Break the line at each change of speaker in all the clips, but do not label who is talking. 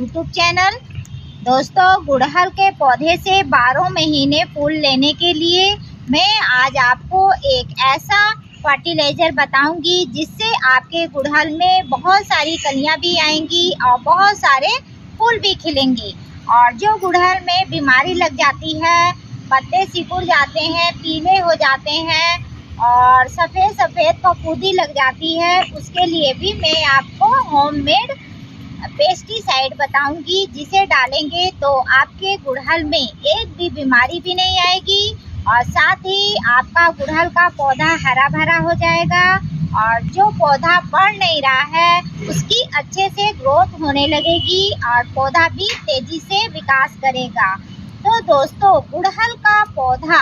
YouTube channel. दोस्तों, गुड़हल के पौधे से 12 महीने फूल लेने के लिए मैं आज आपको एक ऐसा फर्टिलाइज़र बताऊंगी जिससे आपके गुड़हल में बहुत सारी कलियां भी आएंगी और बहुत सारे फूल भी खिलेंगे। और जो गुड़हल में बीमारी लग जाती है, पत्ते सिकुड़ जाते हैं, पीले हो जाते हैं और सफ़ेद सफ़ेद फफूंदी लग जाती है, उसके लिए भी मैं आपको होममेड पेस्टिसाइड बताऊंगी जिसे डालेंगे तो आपके गुड़हल में एक भी बीमारी भी नहीं आएगी और साथ ही आपका गुड़हल का पौधा हरा भरा हो जाएगा और जो पौधा बढ़ नहीं रहा है उसकी अच्छे से ग्रोथ होने लगेगी और पौधा भी तेजी से विकास करेगा। तो दोस्तों, गुड़हल का पौधा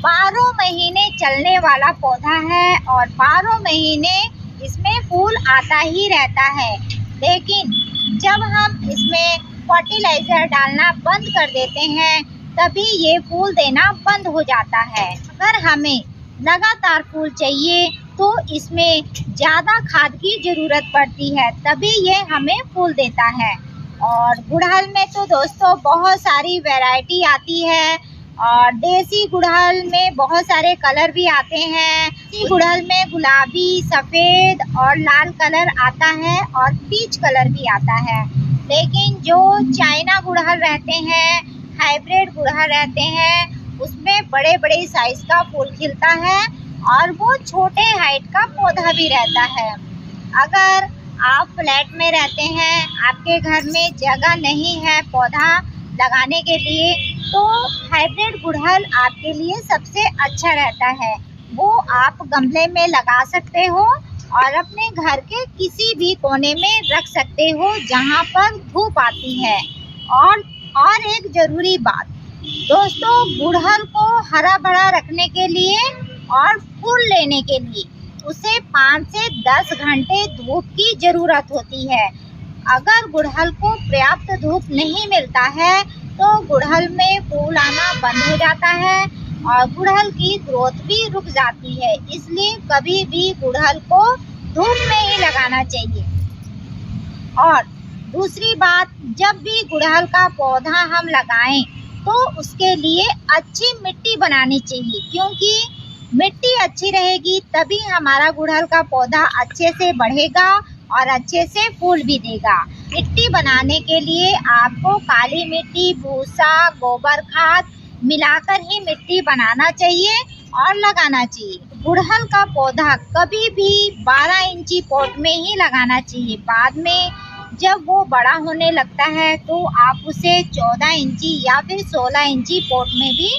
12 महीने चलने वाला पौधा है और 12 महीने इसमें फूल आता ही रहता है। लेकिन जब हम इसमें फर्टिलाइज़र डालना बंद कर देते हैं तभी ये फूल देना बंद हो जाता है। अगर हमें लगातार फूल चाहिए तो इसमें ज़्यादा खाद की ज़रूरत पड़ती है, तभी ये हमें फूल देता है। और गुड़हल में तो दोस्तों बहुत सारी वैरायटी आती है और देसी गुड़हल में बहुत सारे कलर भी आते हैं। देसी गुड़हल में गुलाबी, सफ़ेद और लाल कलर आता है और पीच कलर भी आता है। लेकिन जो चाइना गुड़हल रहते हैं, हाइब्रिड गुड़हल रहते हैं, उसमें बड़े बड़े साइज का फूल खिलता है और वो छोटे हाइट का पौधा भी रहता है। अगर आप फ्लैट में रहते हैं, आपके घर में जगह नहीं है पौधा लगाने के लिए, तो हाइब्रिड गुड़हल आपके लिए सबसे अच्छा रहता है। वो आप गमले में लगा सकते हो और अपने घर के किसी भी कोने में रख सकते हो जहाँ पर धूप आती है। और एक ज़रूरी बात दोस्तों, गुड़हल को हरा भरा रखने के लिए और फूल लेने के लिए उसे 5 से 10 घंटे धूप की ज़रूरत होती है। अगर गुड़हल को पर्याप्त धूप नहीं मिलता है तो गुड़हल में फूल आना बंद हो जाता है और गुड़हल की ग्रोथ भी रुक जाती है। इसलिए कभी भी गुड़हल को धूप में ही लगाना चाहिए। और दूसरी बात, जब भी गुड़हल का पौधा हम लगाएं तो उसके लिए अच्छी मिट्टी बनानी चाहिए, क्योंकि मिट्टी अच्छी रहेगी तभी हमारा गुड़हल का पौधा अच्छे से बढ़ेगा और अच्छे से फूल भी देगा। मिट्टी बनाने के लिए आपको काली मिट्टी, भूसा, गोबर खाद मिलाकर ही मिट्टी बनाना चाहिए और लगाना चाहिए। गुड़हल का पौधा कभी भी 12 इंची पॉट में ही लगाना चाहिए। बाद में जब वो बड़ा होने लगता है तो आप उसे 14 इंची या फिर 16 इंची पॉट में भी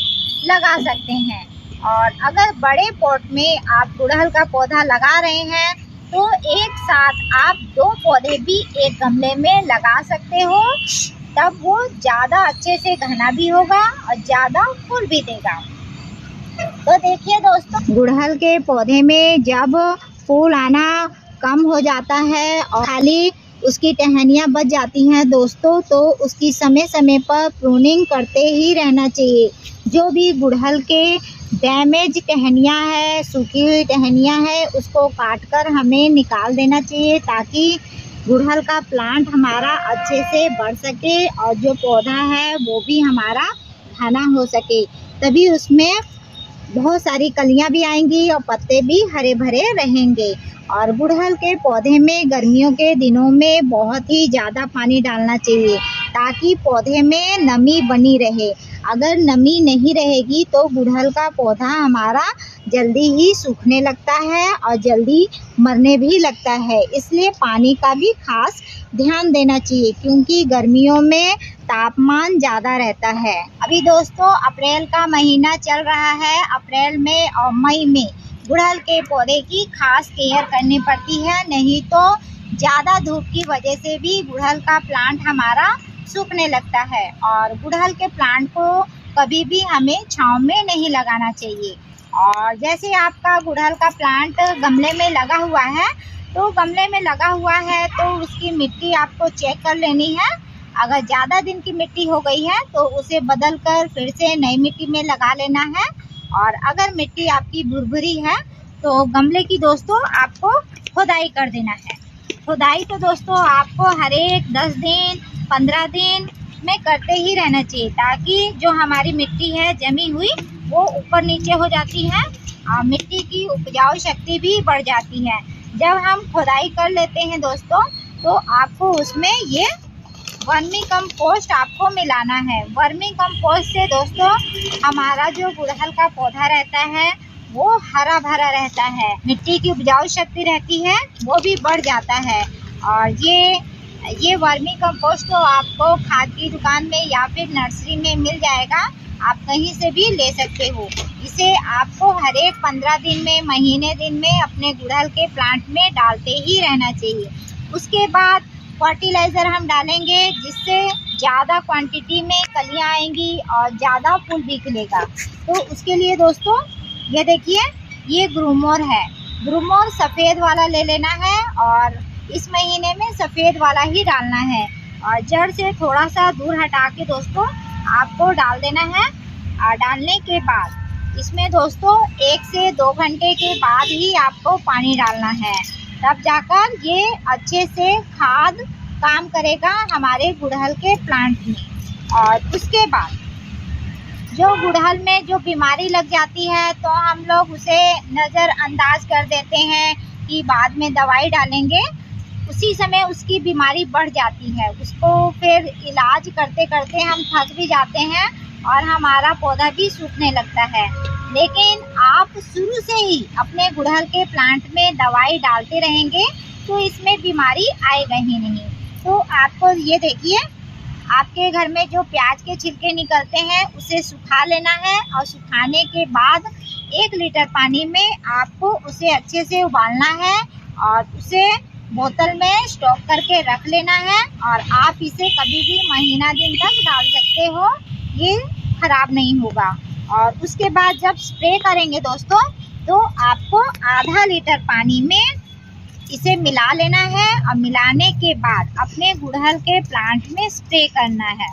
लगा सकते हैं। और अगर बड़े पॉट में आप गुड़हल का पौधा लगा रहे हैं तो एक साथ आप 2 पौधे भी एक गमले में लगा सकते हो, तब वो ज़्यादा अच्छे से घना भी होगा और ज़्यादा फूल भी देगा। तो देखिए दोस्तों, गुड़हल के पौधे में जब फूल आना कम हो जाता है और खाली उसकी टहनियाँ बच जाती हैं दोस्तों, तो उसकी समय समय पर प्रूनिंग करते ही रहना चाहिए। जो भी गुड़हल के डैमेज टहनियाँ है, सूखी हुई टहनियाँ है, उसको काटकर हमें निकाल देना चाहिए ताकि गुड़हल का प्लांट हमारा अच्छे से बढ़ सके और जो पौधा है वो भी हमारा घना हो सके। तभी उसमें बहुत सारी कलियां भी आएंगी और पत्ते भी हरे भरे रहेंगे। और गुड़हल के पौधे में गर्मियों के दिनों में बहुत ही ज़्यादा पानी डालना चाहिए ताकि पौधे में नमी बनी रहे। अगर नमी नहीं रहेगी तो गुड़हल का पौधा हमारा जल्दी ही सूखने लगता है और जल्दी मरने भी लगता है। इसलिए पानी का भी खास ध्यान देना चाहिए, क्योंकि गर्मियों में तापमान ज़्यादा रहता है। अभी दोस्तों अप्रैल का महीना चल रहा है। अप्रैल में और मई में गुड़हल के पौधे की खास केयर करनी पड़ती है, नहीं तो ज़्यादा धूप की वजह से भी गुड़हल का प्लांट हमारा सूखने लगता है। और गुड़हल के प्लांट को कभी भी हमें छांव में नहीं लगाना चाहिए। और जैसे आपका गुड़हल का प्लांट गमले में लगा हुआ है, तो गमले में लगा हुआ है तो उसकी मिट्टी आपको चेक कर लेनी है। अगर ज़्यादा दिन की मिट्टी हो गई है तो उसे बदल कर फिर से नई मिट्टी में लगा लेना है। और अगर मिट्टी आपकी भुरभुरी है तो गमले की दोस्तों आपको खुदाई कर देना है। खुदाई तो दोस्तों आपको हर एक 10 दिन 15 दिन में करते ही रहना चाहिए, ताकि जो हमारी मिट्टी है जमी हुई वो ऊपर नीचे हो जाती है और मिट्टी की उपजाऊ शक्ति भी बढ़ जाती है। जब हम खुदाई कर लेते हैं दोस्तों, तो आपको उसमें ये वर्मी कंपोस्ट आपको मिलाना है। वर्मी कंपोस्ट से दोस्तों हमारा जो गुड़हल का पौधा रहता है वो हरा भरा रहता है, मिट्टी की उपजाऊ शक्ति रहती है वो भी बढ़ जाता है। और ये वर्मी कंपोस्ट तो आपको खाद की दुकान में या फिर नर्सरी में मिल जाएगा, आप कहीं से भी ले सकते हो। इसे आपको हर एक 15 दिन में, महीने दिन में अपने गुड़हल के प्लांट में डालते ही रहना चाहिए। उसके बाद फर्टिलाइज़र हम डालेंगे, जिससे ज़्यादा क्वांटिटी में कलियाँ आएंगी और ज़्यादा फूल भी खिलेगा। तो उसके लिए दोस्तों ये देखिए, ये ग्रूमोर है, ग्रूमोर सफ़ेद वाला ले लेना है और इस महीने में सफ़ेद वाला ही डालना है। और जड़ से थोड़ा सा दूर हटा के दोस्तों आपको डाल देना है। और डालने के बाद इसमें दोस्तों 1 से 2 घंटे के बाद ही आपको पानी डालना है, तब जाकर ये अच्छे से खाद काम करेगा हमारे गुड़हल के प्लांट में। और उसके बाद जो गुड़हल में जो बीमारी लग जाती है तो हम लोग उसे नज़रअंदाज कर देते हैं कि बाद में दवाई डालेंगे, उसी समय उसकी बीमारी बढ़ जाती है। उसको फिर इलाज करते करते हम थक भी जाते हैं और हमारा पौधा भी सूखने लगता है। लेकिन आप शुरू से ही अपने गुड़हल के प्लांट में दवाई डालते रहेंगे तो इसमें बीमारी आएगा ही नहीं। तो आपको ये देखिए, आपके घर में जो प्याज के छिलके निकलते हैं उसे सुखा लेना है और सुखाने के बाद 1 लीटर पानी में आपको उसे अच्छे से उबालना है और उसे बोतल में स्टॉक करके रख लेना है। और आप इसे कभी भी महीना दिन तक डाल सकते हो, ये खराब नहीं होगा। और उसके बाद जब स्प्रे करेंगे दोस्तों, तो आपको आधा लीटर पानी में इसे मिला लेना है और मिलाने के बाद अपने गुड़हल के प्लांट में स्प्रे करना है।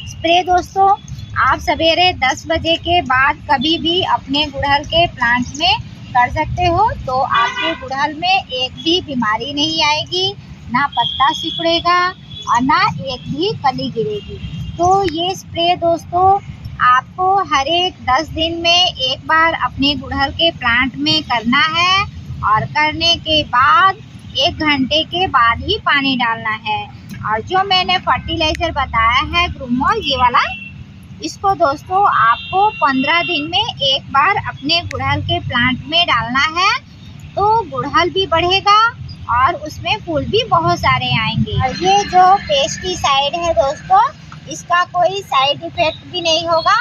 स्प्रे दोस्तों आप सवेरे 10 बजे के बाद कभी भी अपने गुड़हल के प्लांट में कर सकते हो, तो आपके गुड़हल में एक भी बीमारी नहीं आएगी, ना पत्ता सिकुड़ेगा और ना एक भी कली गिरेगी। तो ये स्प्रे दोस्तों आपको हर एक 10 दिन में एक बार अपने गुड़हल के प्लांट में करना है और करने के बाद 1 घंटे के बाद ही पानी डालना है। और जो मैंने फर्टिलाइज़र बताया है ग्रूमोर, ये वाला, इसको दोस्तों आपको 15 दिन में एक बार अपने गुड़हल के प्लांट में डालना है, तो गुड़हल भी बढ़ेगा और उसमें फूल भी बहुत सारे आएंगे। और ये जो पेस्टिसाइड है दोस्तों, इसका कोई साइड इफेक्ट भी नहीं होगा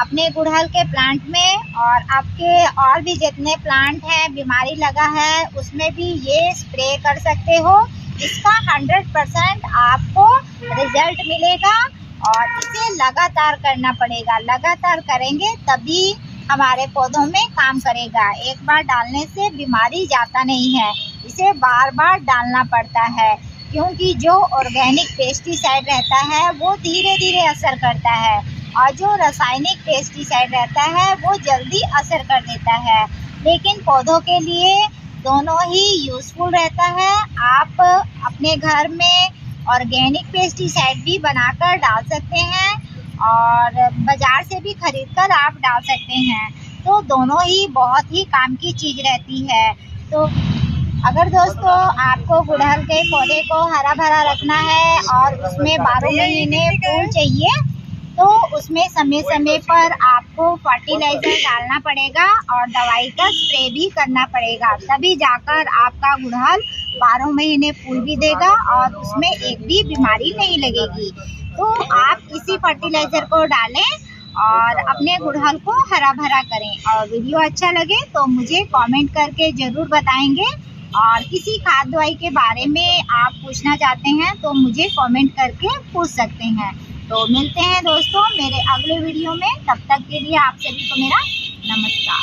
अपने गुड़हल के प्लांट में। और आपके और भी जितने प्लांट हैं बीमारी लगा है उसमें भी ये स्प्रे कर सकते हो। इसका 100% आपको रिजल्ट मिलेगा और इसे लगातार करना पड़ेगा। लगातार करेंगे तभी हमारे पौधों में काम करेगा। एक बार डालने से बीमारी जाता नहीं है, इसे बार बार डालना पड़ता है, क्योंकि जो ऑर्गेनिक पेस्टिसाइड रहता है वो धीरे धीरे असर करता है और जो रासायनिक पेस्टिसाइड रहता है वो जल्दी असर कर देता है। लेकिन पौधों के लिए दोनों ही यूज़फुल रहता है। आप अपने घर में ऑर्गेनिक पेस्टिसाइड भी बनाकर डाल सकते हैं और बाज़ार से भी खरीदकर आप डाल सकते हैं, तो दोनों ही बहुत ही काम की चीज़ रहती है। तो अगर दोस्तों आपको गुड़हल के पौधे को हरा भरा रखना है और उसमें 12 महीने फूल चाहिए, तो उसमें समय समय पर आपको फर्टिलाइज़र डालना पड़ेगा और दवाई का स्प्रे भी करना पड़ेगा, तभी जाकर आपका गुड़हल 12 महीने फूल भी देगा और उसमें एक भी बीमारी नहीं लगेगी। तो आप इसी फर्टिलाइज़र को डालें और अपने गुड़हल को हरा भरा करें। और वीडियो अच्छा लगे तो मुझे कमेंट करके ज़रूर बताएंगे। और किसी खाद दवाई के बारे में आप पूछना चाहते हैं तो मुझे कमेंट करके पूछ सकते हैं। तो मिलते हैं दोस्तों मेरे अगले वीडियो में, तब तक के लिए आप सभी को मेरा नमस्कार।